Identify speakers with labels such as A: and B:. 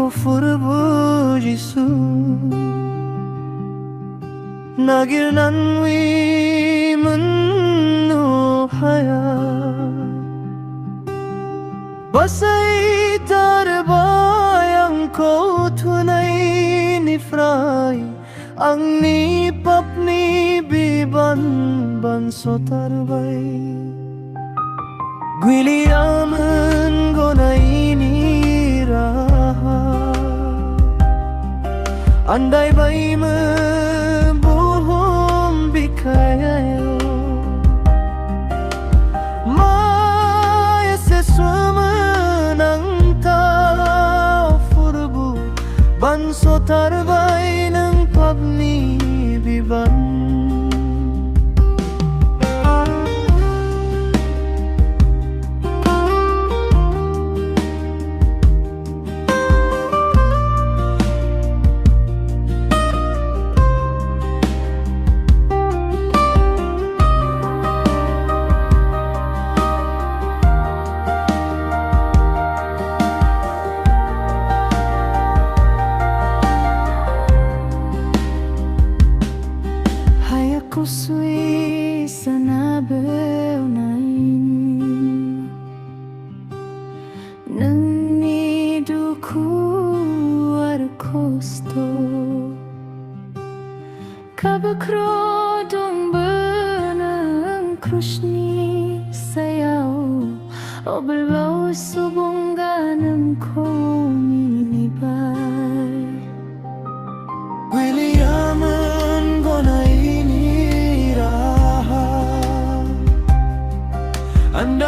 A: furbu jisu nagir nanwi mennu hayat basai terbayang kau tunai nifrai angni papni biban banso tarbai Guiliaman gona ini raha andai bai membohong bikayayo maya sesuama nang tau furbu banso tarbai nang pabni biban Kusui sana beunain Nani duku arkosto Kabakro dong benang krushni sayau Obelbau subungganam komi bay Guiliaman gona and